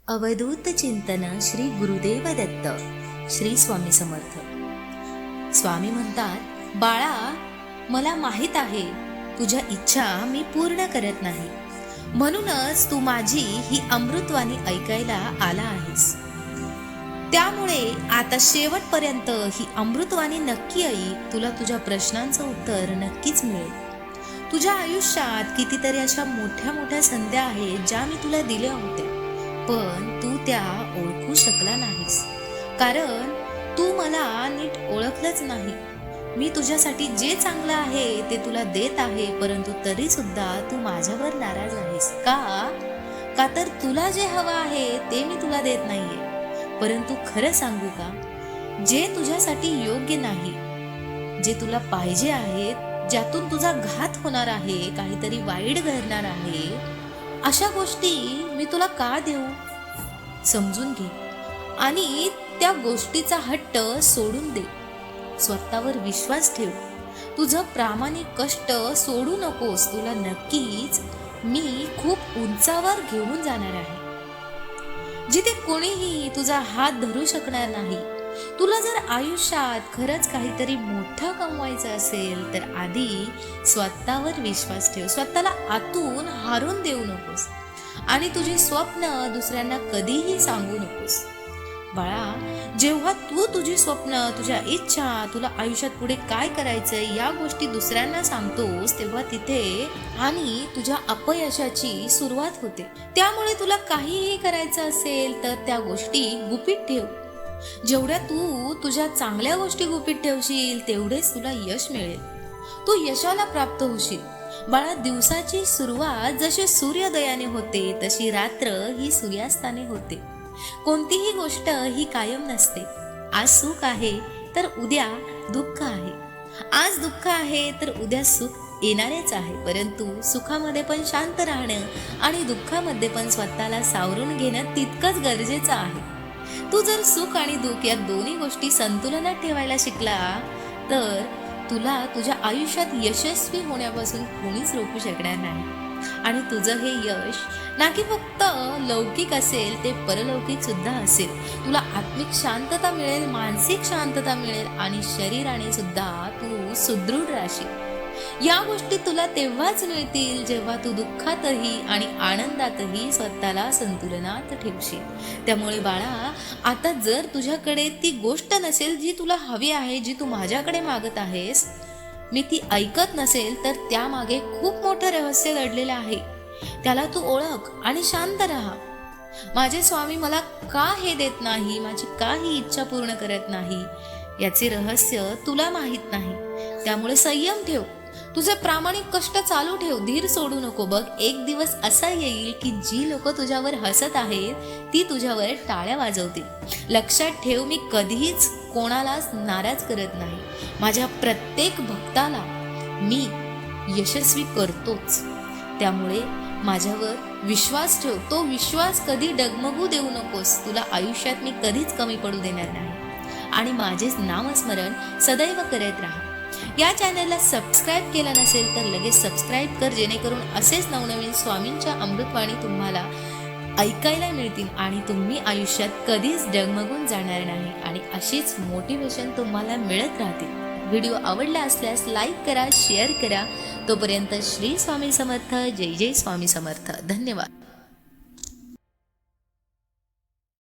अवधूत चिंतन श्री गुरुदेव दत्त. श्री स्वामी समर्थ. स्वामी म्हणतात, बाळा, मला माहित आहे तुझ्या इच्छा मी पूर्ण करत नाही, म्हणूनच तू माझी ही अमृतवाणी ऐकायला आला आहेस. त्यामुळे आता शेवटपर्यंत ही अमृतवाणी नक्की ऐक. तुला तुझ्या प्रश्नांचं उत्तर नक्कीच मिळेल. तुझ्या आयुष्यात कितीतरी अशा मोठ्या मोठ्या संध्या आहेत ज्या मी तुला दिल्या होत्या, पण तू त्या ओळखू शकला नाहीस, कारण तू मला नीट ओळखलंच नाही. मी तुझ्यासाठी जे चांगलं आहे ते तुला देत आहे, परंतु तरी सुद्धा तू माझ्यावर नाराज आहेस. का तर तुला जे हवं आहे ते मी तुला देत नाहीये. परंतु खरं सांगू का, जे तुझ्यासाठी योग्य नाही, जे तुला पाहिजे आहे, ज्यातून तुझा घात होणार आहे, काहीतरी वाईट घडणार आहे, अशा गोष्टी मी तुला का देऊ? समजून घे आणि त्या गोष्टीचा हट्ट सोडून दे. स्वतःवर विश्वास ठेव. तुझं प्रामाणिक कष्ट सोडू नकोस. तुला नक्कीच मी खूप उंचावर घेऊन जाणार आहे, जिथे कोणीही तुझा हात धरू शकणार नाही. तुला जर आयुष्यात खरंच काहीतरी मोठं कमवायचं असेल तर आधी स्वतःवर विश्वास ठेव. स्वतःला आतून हारून देऊ नकोस आणि तुझी स्वप्न दुसऱ्यांना कधीही सांगू नकोस. बाळा, जेव्हा तू तुझी स्वप्न, तुझ्या इच्छा, तुला आयुष्यात पुढे काय करायचंय या गोष्टी दुसऱ्यांना सांगतोस, तेव्हा तिथे आणि तुझ्या अपयशाची सुरुवात होते. त्यामुळे तुला काहीही करायचं असेल तर त्या गोष्टी गुपित ठेव. जेवढ्या तू तुझ्या चांगल्या गोष्टी गुपित ठेवशील तेवढेच तुला यश मिळेल. तू यशाला प्राप्त होशील. बाळा, दिवसाची सुरुवात जशी सूर्योदयाने होते तशी रात्र ही सूर्यास्ताने होते. कोणतीही गोष्ट ही कायम नसते. आज सुख आहे तर उद्या दुःख आहे. आज दुःख आहे तर उद्या सुख येणारच आहे. परंतु सुखामध्ये पण शांत राहणं आणि दुःखामध्ये पण स्वतःला सावरून घेणं तितकंच गरजेचं आहे. तू जर सुख आणि दुःख या दोन्ही गोष्टी संतुलनात ठेवायला शिकला तर तुला तुझ्या आयुष्यात यशस्वी होण्यापासून कोणीच रोखू शकणार नाही. आणि तुझं हे यश ना की फक्त लौकिक असेल, ते परलौकिक सुद्धा असेल. तुला आत्मिक शांतता मिळेल, मानसिक शांतता मिळेल आणि शरीराने सुद्धा तू सुदृढ राहशील. या गोष्टी तुला तेव्हाच मिळतील जेव्हा तू दुःखातही आणि आनंदातही स्वतःला संतुलनात ठेवशील. त्यामुळे बाळा, आता जर तुझ्याकडे ती गोष्ट नसेल जी तुला हवी आहे, जी तू माझ्याकडे मागत आहेस, मी ती ऐकत नसेल तर त्यामागे खूप मोठं रहस्य दडलेलं आहे. त्याला तू ओळख आणि शांत राहा. माझे स्वामी मला का हे देत नाही, माझी का ही इच्छा पूर्ण करत नाही, याचे रहस्य तुला माहित नाही. त्यामुळे संयम ठेव. तुझे प्रामाणिक कष्ट चालू ठेव. धीर सोडू नको. बघ, एक दिवस असा येईल की जी लोक तुझ्यावर हसत आहेत ती तुझ्यावर टाळ्या वाजवतील. लक्षात ठेव, मी कधीच कोणालाच नाराज करत नाही. माझ्या प्रत्येक भक्ताला मी यशस्वी करतोच. त्यामुळे माझ्यावर विश्वास ठेव. तो विश्वास कधी डगमगू देऊ नकोस. तुला आयुष्यात मी कधीच कमी पडू देणार नाही आणि माझेच नामस्मरण सदैव करत राहा. या चॅनलला सबस्क्राईब केलं नसेल तर लगेच सबस्क्राईब कर, जेणेकरून असेच नवनवीन स्वामींच्या अमृतवाणी तुम्हाला ऐकायला मिळतील आणि तुम्ही आयुष्यात कधीच डगमगून जाणार नाही आणि अशीच मोटिवेशन तुम्हाला मिळत राहतील. व्हिडिओ आवडला असल्यास लाईक करा, शेअर करा. तोपर्यंत श्री स्वामी समर्थ. जय जय स्वामी समर्थ. धन्यवाद.